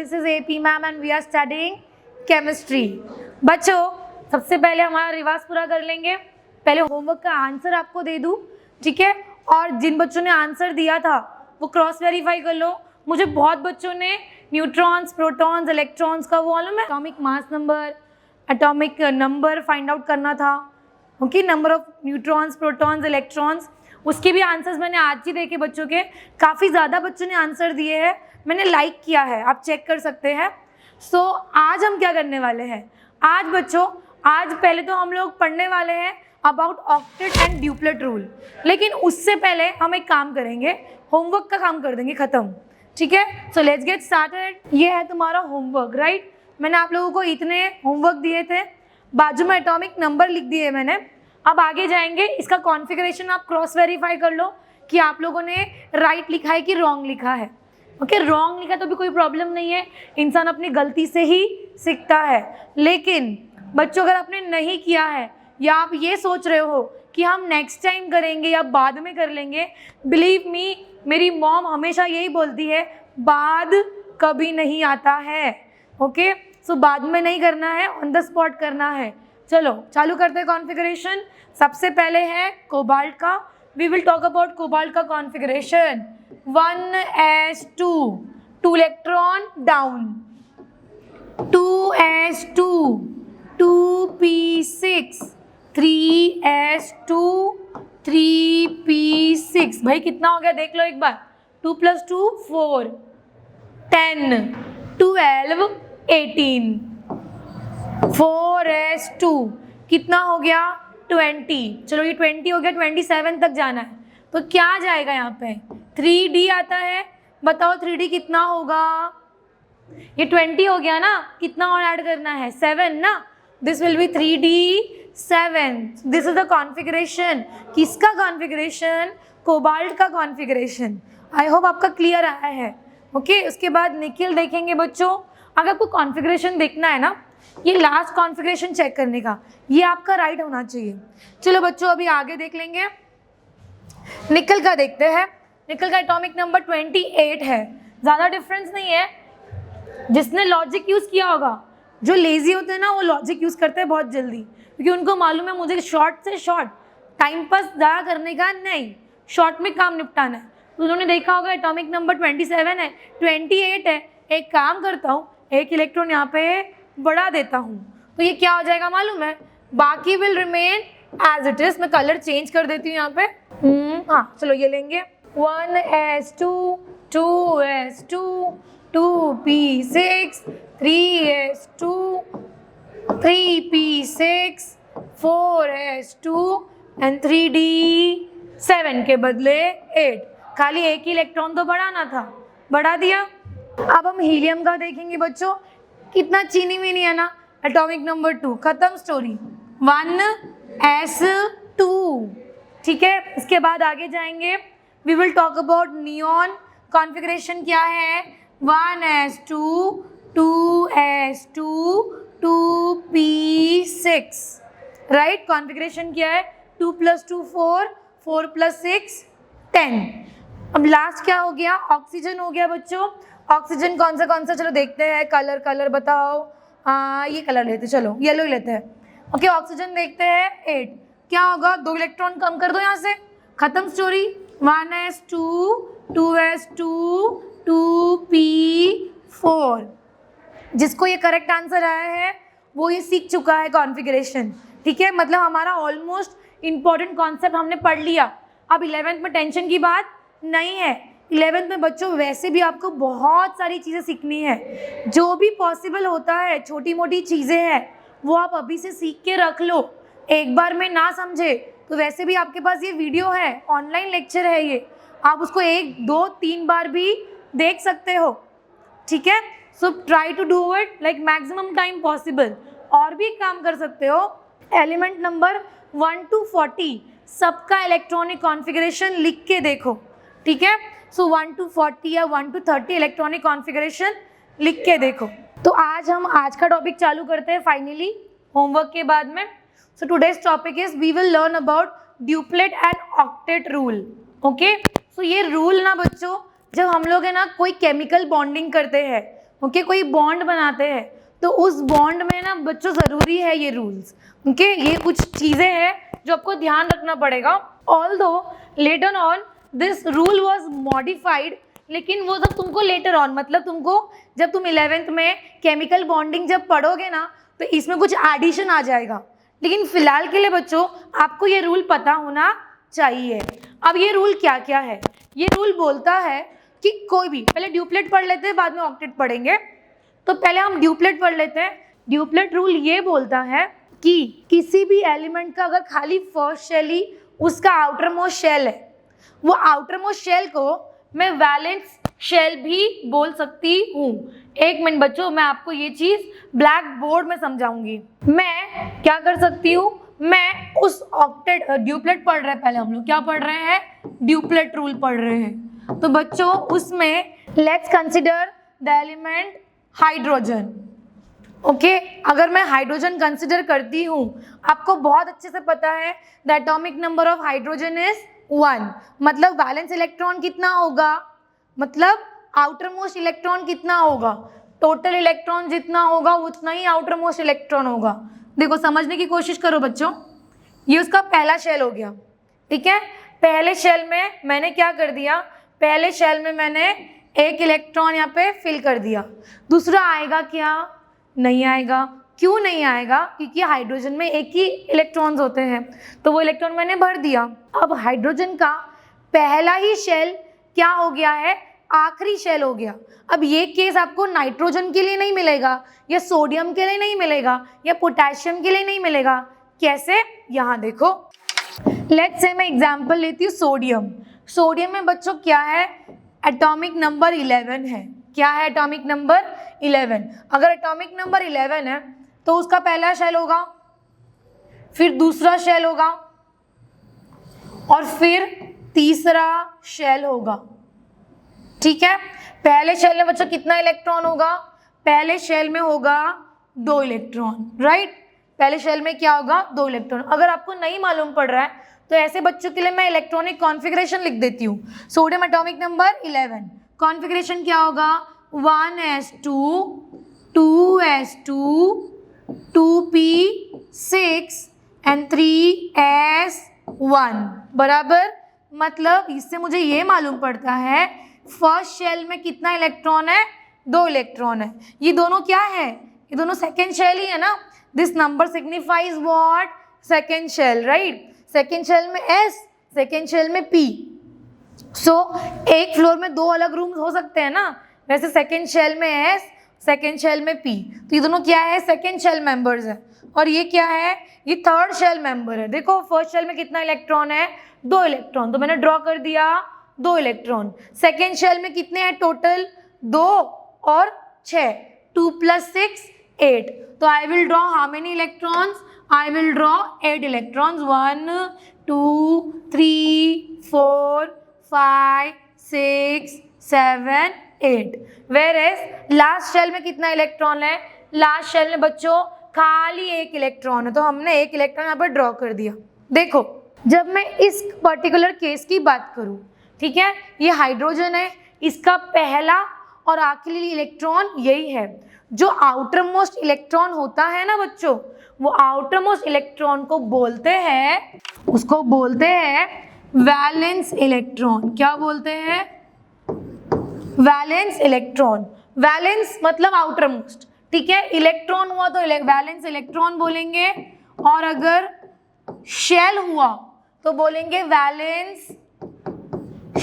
this is AP ma'am and we are studying chemistry. बच्चों सबसे पहले हमारा रिवाज पूरा कर लेंगे. पहले होमवर्क का आंसर आपको दे दूं, ठीक है? और जिन बच्चों ने आंसर दिया था वो क्रॉस वेरीफाई कर लो. मुझे बहुत बच्चों ने न्यूट्रॉन्स, प्रोटॉन्स, इलेक्ट्रॉन्स का वो मालूम है, atomic mass number, atomic number find out करना था. Okay, number of neutrons, protons, electrons, उसके भी आंसर्स मैंने आज ही देखे बच्चों के. काफ़ी ज़्यादा बच्चों ने आंसर दिए हैं, मैंने लाइक किया है, आप चेक कर सकते हैं. सो आज हम क्या करने वाले हैं? आज बच्चों, आज पहले तो हम लोग पढ़ने वाले हैं about octet and duplet rule. लेकिन उससे पहले हम एक काम करेंगे, होमवर्क का काम कर देंगे ख़त्म, ठीक है? So let's get started. ये है तुम्हारा होमवर्क, राइट? मैंने आप लोगों को इतने होमवर्क दिए थे, बाजू में एटॉमिक नंबर लिख दिए मैंने. अब आगे जाएंगे, इसका कॉन्फ़िगरेशन आप क्रॉस वेरीफाई कर लो कि आप लोगों ने राइट लिखा है कि रॉन्ग लिखा है. ओके, रॉन्ग लिखा तो भी कोई प्रॉब्लम नहीं है, इंसान अपनी गलती से ही सीखता है. लेकिन बच्चों अगर आपने नहीं किया है या आप ये सोच रहे हो कि हम नेक्स्ट टाइम करेंगे या बाद में कर लेंगे, बिलीव मी, मेरी मॉम हमेशा यही बोलती है, बाद कभी नहीं आता है. ओके, सो बाद में नहीं करना है, ऑन द स्पॉट करना है. चलो चालू करते हैं कॉन्फ़िगरेशन. सबसे पहले है कोबाल्ट का. We will talk about cobalt का configuration. 1s2, 2 electron down, 2s2, 2p6, 3s2, 3p6. भाई कितना हो गया देख लो एक बार. 2 + 2 4, 10, 12, 18. 4s2 कितना हो गया? 20. चलो ये 20 हो गया, 27 तक जाना है. तो क्या आ जाएगा यहाँ पे? 3d आता है. बताओ 3d कितना होगा? ये 20 हो गया ना, कितना और ऐड करना है? 7 ना. This will be 3d7. This is the configuration. किसका कॉन्फ़िगरेशन? कोबाल्ट का कॉन्फ़िगरेशन. आई होप आपका क्लियर आया है. ओके, उसके बाद निकिल देखेंगे बच्चों. अगर आपको कॉन्फ़िगरेशन देखना है ना, ये लास्ट कॉन्फ़िगरेशन चेक करने का, ये आपका राइट होना चाहिए. चलो बच्चों अभी आगे देख लेंगे. निकल का देखते हैं. निकल का एटॉमिक नंबर 28 है. ज़्यादा डिफरेंस नहीं है. जिसने लॉजिक यूज़ किया होगा, जो लेज़ी होते हैं ना वो लॉजिक यूज़ करते हैं बहुत जल्दी, क्योंकि उनको मालूम है मुझे शॉर्ट से शॉर्ट टाइम पास ज़्यादा करने का नहीं, शॉर्ट में काम निपटाना है. तो उन्होंने देखा होगा एटॉमिक नंबर 27 है, 28 है. एक काम करता हूँ, एक इलेक्ट्रॉन यहाँ पे बढ़ा देता हूँ, तो ये क्या हो जाएगा मालूम है? बाकी will remain as it is. मैं कलर चेंज कर देती हूँ यहाँ पे. हाँ चलो ये लेंगे. 1s2, 2s2, 2p6, 3s2, 3p6, 4s2 and 3d7 के बदले 8. खाली एक ही इलेक्ट्रॉन तो बढ़ाना था, बढ़ा दिया. अब हम हीलियम का देखेंगे बच्चों. कितना चीनी वीनी है ना. एटॉमिक नंबर 2, खत्म स्टोरी. 1s2, ठीक है. इसके बाद आगे जाएंगे. We will talk about neon. Configuration क्या है? 1s2, 2s2, 2p6. Right, configuration क्या है? 2 + 2 4, 4 + 6 10. अब लास्ट क्या हो गया? ऑक्सीजन हो गया बच्चों. ऑक्सीजन कौन सा चलो देखते हैं. कलर बताओ. ये कलर लेते, चलो येलो ही लेते हैं. ओके, ऑक्सीजन देखते हैं. 8. क्या होगा? 2 इलेक्ट्रॉन कम कर दो यहाँ से, खत्म स्टोरी. 1s2, 2s2, 2p4. जिसको ये करेक्ट आंसर आया है वो ये सीख चुका है कॉन्फ़िगरेशन, ठीक है? मतलब हमारा ऑलमोस्ट इंपॉर्टेंट कॉन्सेप्ट हमने पढ़ लिया. अब 11th में टेंशन की बात नहीं है. 11th में बच्चों वैसे भी आपको बहुत सारी चीज़ें सीखनी है. जो भी पॉसिबल होता है, छोटी मोटी चीज़ें हैं, वो आप अभी से सीख के रख लो. एक बार में ना समझे तो वैसे भी आपके पास ये वीडियो है, ऑनलाइन लेक्चर है ये, आप उसको 1, 2, 3 बार भी देख सकते हो, ठीक है? So try to do it like maximum time possible. और भी एक काम कर सकते हो, एलिमेंट नंबर 1 to 40 सबका इलेक्ट्रॉनिक कॉन्फ़िगरेशन लिख के देखो, ठीक है? सो 1 to 40 या 1 to 30 इलेक्ट्रॉनिक कॉन्फ़िगरेशन लिख के देखो. तो आज हम आज का टॉपिक चालू करते हैं फाइनली होमवर्क के बाद में. So today's topic is we will learn about duplet and octet rule. Okay, so ये रूल ना बच्चों, जब हम लोग है ना कोई केमिकल बॉन्डिंग करते हैं ओके, कोई बॉन्ड बनाते हैं तो उस बॉन्ड में ना बच्चों ज़रूरी है ये रूल्स। ओके, ये कुछ चीज़ें हैं जो आपको ध्यान रखना पड़ेगा। Although later on this rule was modified, लेकिन वो जब तुमको लेटर ऑन, मतलब तुमको जब तुम 11th में केमिकल बॉन्डिंग जब पढ़ोगे ना तो इसमें कुछ एडिशन आ जाएगा, लेकिन फिलहाल के लिए बच्चों आपको ये रूल पता होना चाहिए। अब ये रूल क्या क्या है? ये रूल बोलता है कि कोई भी, पहले ड्यूप्लेट पढ़ लेते हैं बाद में ऑक्टेट पढ़ेंगे, तो पहले हम ड्यूप्लेट पढ़ लेते हैं। ड्यूप्लेट रूल ये बोलता है कि किसी भी एलिमेंट का अगर खाली फर्स्ट शेल ही उसका आउटर मोस्ट शेल है, वो आउटर मोस्ट शेल को मैं वैलेंस शेल भी बोल सकती हूँ। एक मिनट बच्चों, मैं आपको ये चीज़ ब्लैक बोर्ड में समझाऊंगी। मैं क्या कर सकती हूँ, मैं उस ऑक्टेट ड्यूप्लेट पढ़ रहे हैं, पहले हम लोग क्या पढ़ रहे हैं, ड्यूप्लेट रूल पढ़ रहे हैं। तो बच्चों उसमें let's consider the element hydrogen. Okay, अगर मैं हाइड्रोजन कंसिडर करती हूँ, आपको बहुत अच्छे से पता है the atomic number of hydrogen is 1, मतलब वैलेंस इलेक्ट्रॉन कितना होगा, मतलब आउटर मोस्ट इलेक्ट्रॉन कितना होगा, टोटल इलेक्ट्रॉन जितना होगा उतना ही आउटर मोस्ट इलेक्ट्रॉन होगा। देखो समझने की कोशिश करो बच्चों, ये उसका पहला शेल हो गया, ठीक है। पहले शेल में मैंने क्या कर दिया, पहले शेल में मैंने एक इलेक्ट्रॉन यहाँ पे फिल कर दिया। दूसरा आएगा क्या, नहीं आएगा। क्यों नहीं आएगा, क्योंकि हाइड्रोजन में एक ही इलेक्ट्रॉन्स होते हैं, तो वो इलेक्ट्रॉन मैंने भर दिया। अब हाइड्रोजन का पहला ही शेल क्या हो गया है, आखिरी शेल हो गया। अब ये केस आपको नाइट्रोजन के लिए नहीं मिलेगा, या सोडियम के लिए नहीं मिलेगा, या पोटेशियम के लिए नहीं मिलेगा। कैसे, यहाँ देखो, लेट्स से मैं एग्जांपल लेती हूँ सोडियम। सोडियम में बच्चों क्या है, एटॉमिक नंबर 11 है। क्या है, एटॉमिक नंबर 11। अगर एटॉमिक नंबर 11 है तो उसका पहला शेल होगा, फिर दूसरा शेल होगा, और फिर तीसरा शेल होगा, ठीक है। पहले शेल में बच्चों कितना इलेक्ट्रॉन होगा, पहले शेल में होगा 2 इलेक्ट्रॉन, राइट। पहले शेल में क्या होगा, 2 इलेक्ट्रॉन। अगर आपको नहीं मालूम पड़ रहा है तो ऐसे बच्चों के लिए मैं इलेक्ट्रॉनिक कॉन्फ़िगरेशन लिख देती हूँ। सोडियम एटॉमिक नंबर 11, कॉन्फ़िगरेशन क्या होगा, 1s2 2s2 2p6 and 3s1 बराबर। मतलब इससे मुझे ये मालूम पड़ता है फर्स्ट शेल में कितना इलेक्ट्रॉन है, 2 इलेक्ट्रॉन है। ये दोनों क्या है, ये दोनों सेकेंड शेल ही है ना। This number signifies what, second shell, right. Second shell में S, सेकेंड शेल में P। सो एक फ्लोर में 2 अलग रूम्स हो सकते हैं ना, वैसे सेकेंड शेल में S, सेकेंड शेल में P। तो ये दोनों क्या है, सेकेंड शेल मेंबर्स है। और ये क्या है, ये थर्ड शेल मेंबर है। देखो फर्स्ट शेल में कितना इलेक्ट्रॉन है, 2 इलेक्ट्रॉन, तो मैंने ड्रॉ कर दिया 2 इलेक्ट्रॉन। सेकेंड शेल में कितने हैं टोटल, 2 और 6, 2 + 6 8। तो I will draw how many electrons, I will draw 8 electrons, 1 2 3 4 5 6 7 8। Whereas last shell में कितना इलेक्ट्रॉन है, लास्ट शेल में बच्चों खाली 1 इलेक्ट्रॉन है, तो हमने 1 इलेक्ट्रॉन यहाँ पर ड्रॉ कर दिया। देखो जब मैं इस पर्टिकुलर केस की बात करूँ, ठीक है, ये हाइड्रोजन है, इसका पहला और आखिरी इलेक्ट्रॉन यही है। जो आउटर मोस्ट इलेक्ट्रॉन होता है ना बच्चों, वो आउटर मोस्ट इलेक्ट्रॉन को बोलते हैं, उसको बोलते हैं वैलेंस इलेक्ट्रॉन। क्या बोलते हैं, वैलेंस इलेक्ट्रॉन। वैलेंस मतलब आउटर मोस्ट, ठीक है। इलेक्ट्रॉन हुआ तो वैलेंस इलेक्ट्रॉन बोलेंगे, और अगर शेल हुआ तो बोलेंगे वैलेंस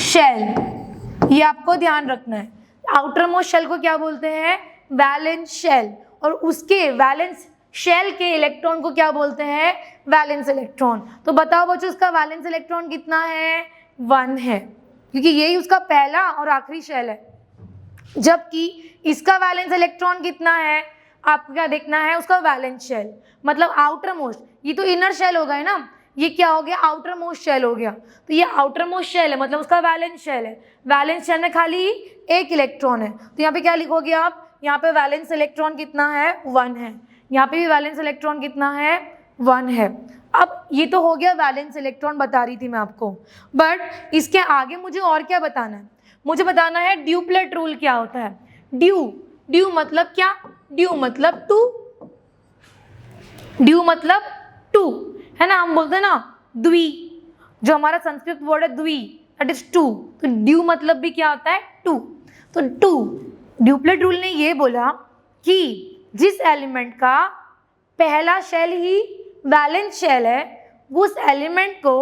शेल। ये आपको ध्यान रखना है। आउटर मोस्ट शेल को क्या बोलते हैं, वैलेंस शेल, और उसके वैलेंस शेल के इलेक्ट्रॉन को क्या बोलते हैं, वैलेंस इलेक्ट्रॉन। तो बताओ बच्चों उसका वैलेंस इलेक्ट्रॉन कितना है, 1 है, क्योंकि यही उसका पहला और आखिरी शेल है। जबकि इसका वैलेंस इलेक्ट्रॉन कितना है, आपको क्या देखना है, उसका वैलेंस शेल, मतलब आउटर मोस्ट। ये तो इनर शेल हो गए ना, ये क्या हो गया, आउटर मोस्ट शेल हो गया। तो ये आउटर मोस्ट शेल है, मतलब उसका वैलेंस शेल है। वैलेंस शेल में खाली 1 इलेक्ट्रॉन है, तो यहाँ पे क्या लिखोगे आप, यहाँ पे वैलेंस इलेक्ट्रॉन कितना है, 1 है। यहाँ पे भी वैलेंस इलेक्ट्रॉन कितना है, 1 है। अब ये तो हो गया वैलेंस इलेक्ट्रॉन बता रही थी मैं आपको, बट इसके आगे मुझे और क्या बताना है, मुझे बताना है ड्यूप्लेट रूल क्या होता है। ड्यू ड्यू मतलब क्या? ड्यू मतलब टू, ड्यू मतलब टू, है ना, हम बोलते हैं ना द्वि, जो हमारा संस्कृत वर्ड है द्वि, दैट इज टू, तो ड्यू मतलब भी क्या होता है? टू। तो टू, ड्यूप्लेट रूल ने ये बोला कि जिस एलिमेंट का पहला शेल ही वैलेंस शेल है, उस एलिमेंट को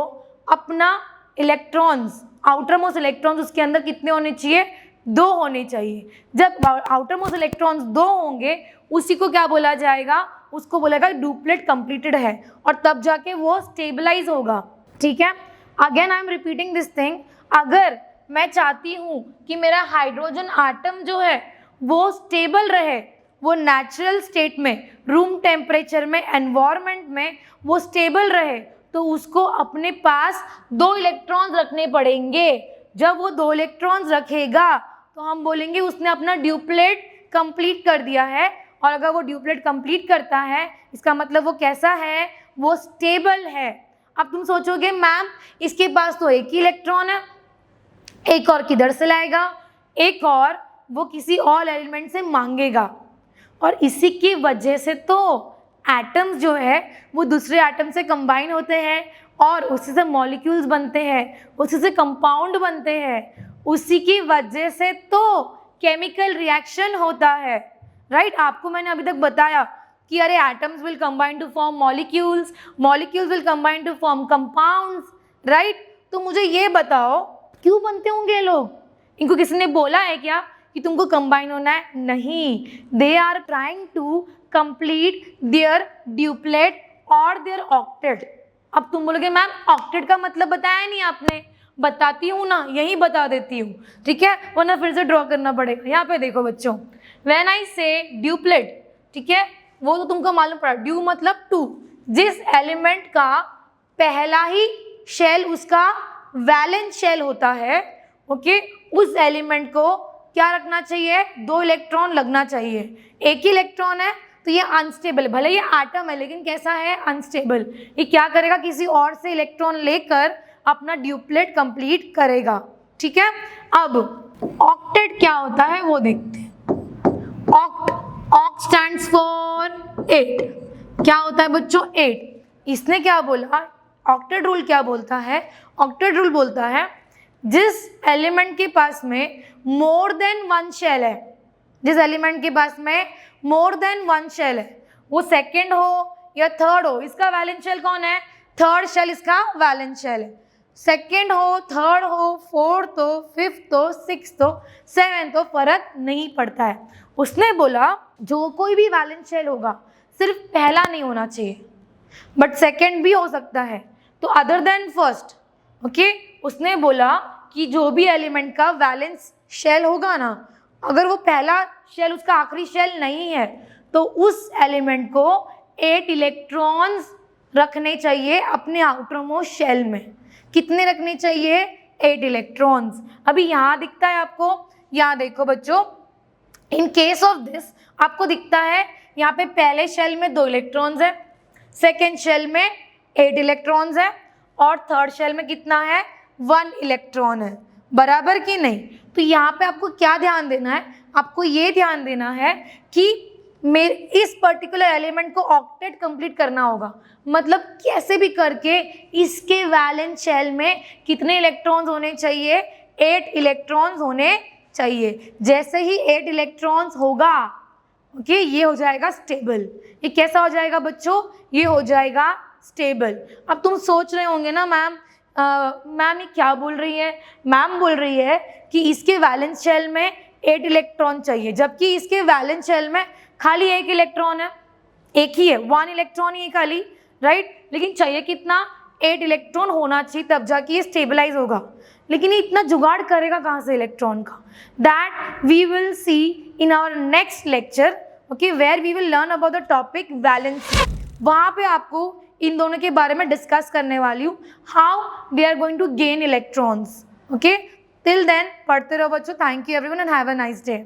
अपना इलेक्ट्रॉन्स, आउटर मोस्ट इलेक्ट्रॉन्स उसके अंदर कितने होने चाहिए? 2 होने चाहिए। जब आउटर मोस्ट इलेक्ट्रॉन्स 2 होंगे, उसी को क्या बोला जाएगा? उसको बोलेगा ड्यूप्लेट कंप्लीटेड है, और तब जाके वो स्टेबलाइज होगा। ठीक है, again I am repeating this thing. अगर मैं चाहती हूँ कि मेरा हाइड्रोजन आटम जो है वो स्टेबल रहे, वो नेचुरल स्टेट में, रूम टेम्परेचर में, एनवायरनमेंट में वो स्टेबल रहे, तो उसको अपने पास 2 इलेक्ट्रॉन्स रखने पड़ेंगे। जब वो 2 इलेक्ट्रॉन्स रखेगा तो हम बोलेंगे उसने अपना ड्यूप्लेट कंप्लीट कर दिया है। और अगर वो ड्यूप्लेट कंप्लीट करता है, इसका मतलब वो कैसा है? वो स्टेबल है। अब तुम सोचोगे मैम इसके पास तो एक ही इलेक्ट्रॉन है, एक और किधर से लाएगा? एक और वो किसी और एलिमेंट से मांगेगा, और इसी की वजह से तो एटम्स जो है वो दूसरे एटम से कंबाइन होते हैं और उसी से मॉलिक्यूल्स बनते हैं, उसी से कंपाउंड बनते हैं, उसी की वजह से तो केमिकल रिएक्शन होता है। राइट, आपको मैंने अभी तक बताया कि अरे atoms will combine to form molecules, molecules will combine to form compounds. Right, तो मुझे ये बताओ क्यों बनते होंगे ये लोग? इनको किसी ने बोला है क्या कि तुमको कंबाइन होना है? नहीं, they are trying to complete their duplet और देयर ऑक्टेट। अब तुम बोलोगे मैम ऑक्टेट का मतलब बताया नहीं आपने। बताती हूँ ना, यही बता देती हूँ, ठीक है, वरना फिर से ड्रॉ करना पड़ेगा। यहाँ पे देखो बच्चों, व्हेन आई से ड्यूप्लेट, ठीक है, वो तो तुमको मालूम पड़ा, ड्यू मतलब टू, जिस एलिमेंट का पहला ही शेल उसका वैलेंस शेल होता है, ओके, उस एलिमेंट को क्या रखना चाहिए? 2 इलेक्ट्रॉन लगना चाहिए। एक ही इलेक्ट्रॉन है तो ये अनस्टेबल, भले ये एटम है लेकिन कैसा है? अनस्टेबल। ये क्या करेगा? किसी और से इलेक्ट्रॉन लेकर अपना ड्यूप्लेट कंप्लीट करेगा। ठीक है, अब ऑक्टेट क्या होता है वो देखते हैं। Oct stands for 8। क्या होता है बच्चों? 8। इसने क्या बोला? ऑक्टेट रूल क्या बोलता है? ऑक्टेट रूल बोलता है जिस एलिमेंट के पास में मोर देन 1 शेल है, जिस एलिमेंट के पास में मोर देन 1 शेल है, वो सेकेंड हो या थर्ड हो, इसका वैलेंस शेल कौन है? थर्ड शेल इसका वैलेंस शेल है। सेकेंड हो, थर्ड हो, फोर्थ हो, फिफ्थ हो, सिक्स्थ हो, सेवेंथ हो, फर्क नहीं पड़ता है। उसने बोला जो कोई भी वैलेंस शेल होगा सिर्फ पहला नहीं होना चाहिए, बट सेकेंड भी हो सकता है, तो अदर देन फर्स्ट। ओके, उसने बोला कि जो भी एलिमेंट का वैलेंस शेल होगा ना, अगर वो पहला शेल उसका आखिरी शेल नहीं है, तो उस एलिमेंट को 8 इलेक्ट्रॉन्स रखने चाहिए अपने आउटर मोस्ट शेल में। कितने रखने चाहिए? 8 इलेक्ट्रॉन्स। अभी यहाँ दिखता है आपको, यहाँ देखो बच्चों, इन केस ऑफ दिस आपको दिखता है यहाँ पे पहले शेल में 2 इलेक्ट्रॉन्स है, सेकेंड शेल में 8 इलेक्ट्रॉन्स है, और थर्ड शेल में कितना है? 1 इलेक्ट्रॉन है। बराबर कि नहीं? तो यहाँ पे आपको क्या ध्यान देना है? आपको ये ध्यान देना है कि मेरे इस पर्टिकुलर एलिमेंट को ऑक्टेट कंप्लीट करना होगा, मतलब कैसे भी करके इसके वैलेंस शेल में कितने इलेक्ट्रॉन्स होने चाहिए? 8 इलेक्ट्रॉन्स होने चाहिए। जैसे ही 8 इलेक्ट्रॉन्स होगा, ओके, ये हो जाएगा स्टेबल। ये कैसा हो जाएगा बच्चों? ये हो जाएगा स्टेबल। अब तुम सोच रहे होंगे ना मैम मैम ये क्या बोल रही है? मैम बोल रही है कि इसके वैलेंस शेल में 8 इलेक्ट्रॉन चाहिए, जबकि इसके वैलेंस शेल में खाली 1 इलेक्ट्रॉन है, एक ही है, 1 इलेक्ट्रॉन ही है खाली, राइट। लेकिन चाहिए कितना? 8 इलेक्ट्रॉन होना चाहिए, तब जाके ये स्टेबलाइज होगा। लेकिन ये इतना जुगाड़ करेगा कहाँ से इलेक्ट्रॉन का? That we will see in our next lecture, okay, where we will learn about the topic valency. वहाँ पे आपको इन दोनों के बारे में डिस्कस करने वाली हूँ, how they are going to gain electrons. Okay, till then पढ़ते रहो बच्चों। Thank you everyone and have a nice day.